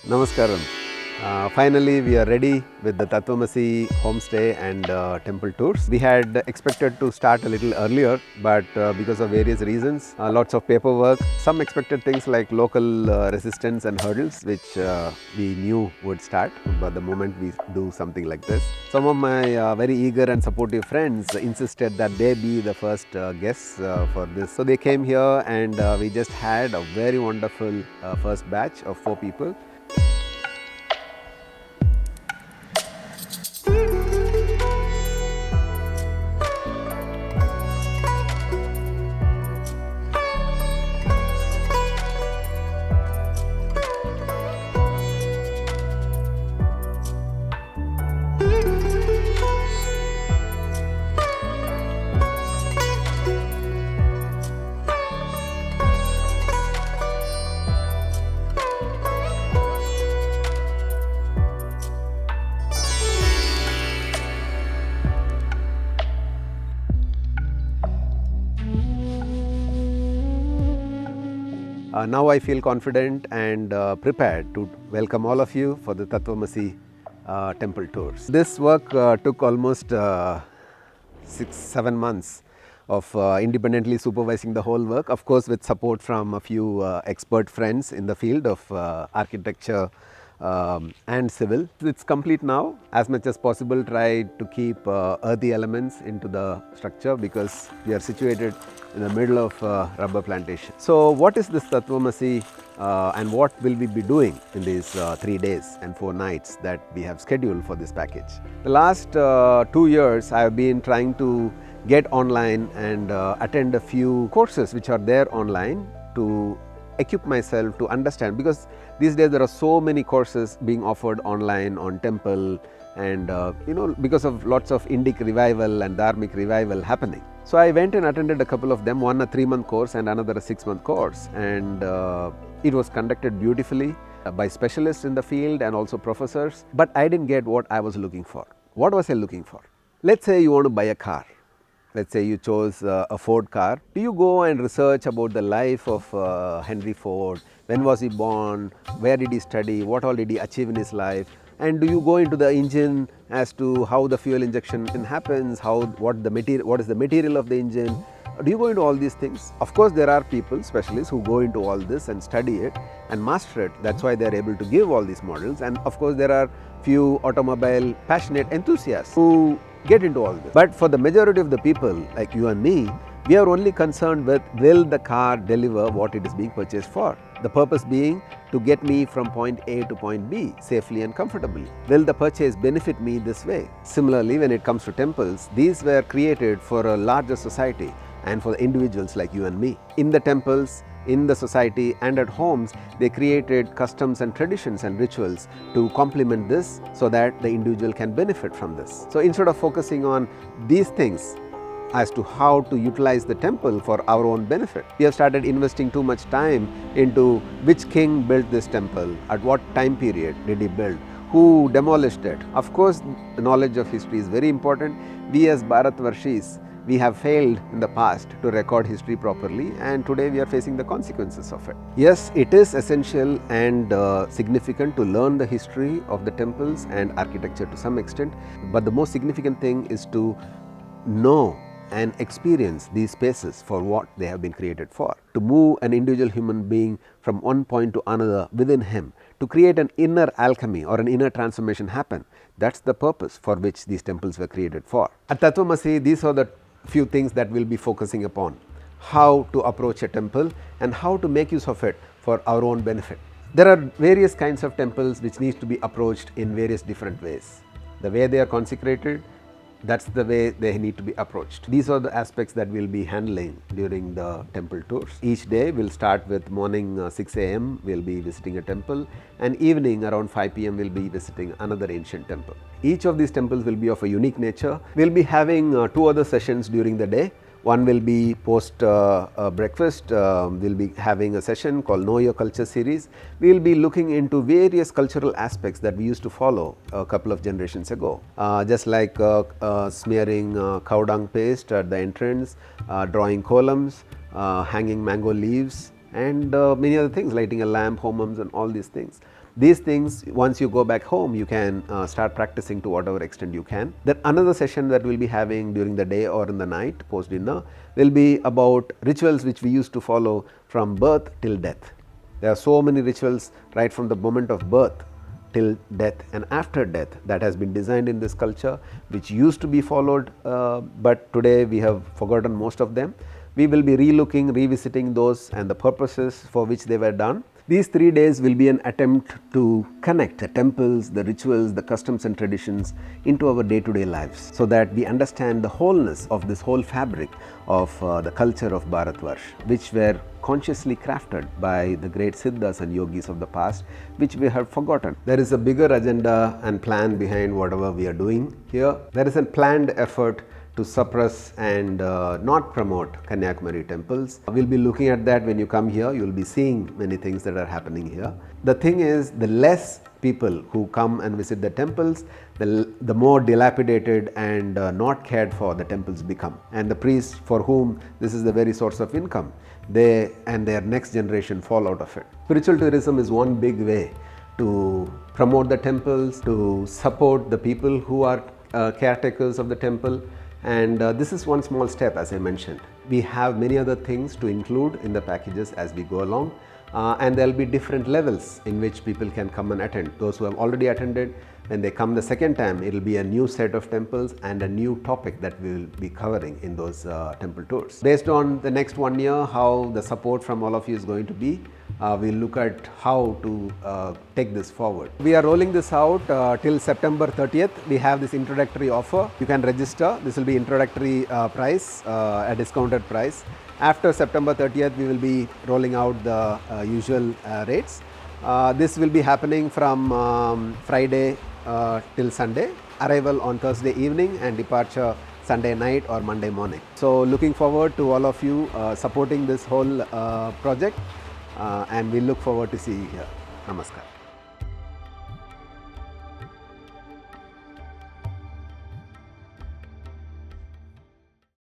Namaskaram. Finally, we are ready with the TATVAMASI homestay and temple tours. We had expected to start a little earlier, but because of various reasons, lots of paperwork, some expected things like local resistance and hurdles, which we knew would start but the moment we do something like this. Some of my very eager and supportive friends insisted that they be the first guests for this. So they came here and we just had a very wonderful first batch of 4 people. Now I feel confident and prepared to welcome all of you for the TATVAMASI temple tours. This work took almost 6-7 months of independently supervising the whole work, of course with support from a few expert friends in the field of architecture and civil. It's complete now. As much as possible, try to keep earthy elements into the structure because we are situated in the middle of rubber plantation. So what is this TATVAMASI and what will we be doing in these 3 days and 4 nights that we have scheduled for this package? The last 2 years I have been trying to get online and attend a few courses which are there online to equip myself to understand, because these days there are so many courses being offered online on temple and because of lots of Indic revival and Dharmic revival happening. So I went and attended a couple of them, one a 3-month course and another a 6-month course, and it was conducted beautifully by specialists in the field and also professors, but I didn't get what I was looking for. What was I looking for? Let's say you want to buy a car. Let's say you chose a Ford car. Do you go and research about the life of Henry Ford? When was he born? Where did he study? What all did he achieve in his life? And do you go into the engine as to how the fuel injection happens? What is the material of the engine? Do you go into all these things? Of course, there are people, specialists, who go into all this and study it and master it. That's why they are able to give all these models. And of course, there are few automobile passionate enthusiasts who get into all this. But for the majority of the people like you and me, we are only concerned with, will the car deliver what it is being purchased for? The purpose being to get me from point A to point B safely and comfortably. Will the purchase benefit me this way? Similarly, when it comes to temples, these were created for a larger society and for the individuals like you and me. In the temples, in the society and at homes, they created customs and traditions and rituals to complement this so that the individual can benefit from this. So instead of focusing on these things as to how to utilize the temple for our own benefit, we have started investing too much time into which king built this temple, at what time period did he build, who demolished it. Of course, the knowledge of history is very important. We as Bharatvarshis, we have failed in the past to record history properly, and today we are facing the consequences of it. Yes, it is essential and significant to learn the history of the temples and architecture to some extent, but the most significant thing is to know and experience these spaces for what they have been created for. To move an individual human being from one point to another within him, to create an inner alchemy or an inner transformation happen. That's the purpose for which these temples were created for. At TATVAMASI, these are the few things that we'll be focusing upon: how to approach a temple and how to make use of it for our own benefit. There are various kinds of temples which need to be approached in various different ways. The way they are consecrated, that's the way they need to be approached. These are the aspects that we'll be handling during the temple tours. Each day we'll start with morning 6 a.m. we'll be visiting a temple, and evening around 5 p.m. we'll be visiting another ancient temple. Each of these temples will be of a unique nature. We'll be having 2 other sessions during the day. One will be post breakfast. We'll be having a session called Know Your Culture series. We'll be looking into various cultural aspects that we used to follow a couple of generations ago. Just like smearing cow dung paste at the entrance, drawing columns, hanging mango leaves, and many other things, lighting a lamp, homums and all these things. These things, once you go back home, you can start practicing to whatever extent you can. Then another session that we'll be having during the day or in the night post dinner will be about rituals which we used to follow from birth till death. There are so many rituals right from the moment of birth till death and after death that has been designed in this culture, which used to be followed, but today we have forgotten most of them. We will be relooking, revisiting those and the purposes for which they were done. These 3 days will be an attempt to connect the temples, the rituals, the customs and traditions into our day-to-day lives, so that we understand the wholeness of this whole fabric of the culture of Bharatvarsh, which were consciously crafted by the great Siddhas and Yogis of the past, which we have forgotten. There is a bigger agenda and plan behind whatever we are doing here. There is a planned effort to suppress and not promote Kanyakumari temples. We'll be looking at that when you come here. You'll be seeing many things that are happening here. The thing is, the less people who come and visit the temples, the more dilapidated and not cared for the temples become. And the priests for whom this is the very source of income, they and their next generation fall out of it. Spiritual tourism is one big way to promote the temples, to support the people who are caretakers of the temple. And this is one small step, as I mentioned. We have many other things to include in the packages as we go along, and there will be different levels in which people can come and attend. Those who have already attended, when they come the second time, it will be a new set of temples and a new topic that we will be covering in those temple tours. Based on the next 1 year, how the support from all of you is going to be, we'll look at how to take this forward. We are rolling this out till September 30th. We have this introductory offer. You can register. This will be introductory price, a discounted price. After September 30th, we will be rolling out the usual rates. This will be happening from Friday till Sunday. Arrival on Thursday evening and departure Sunday night or Monday morning. So looking forward to all of you supporting this whole project, and we look forward to seeing you here. Namaskar.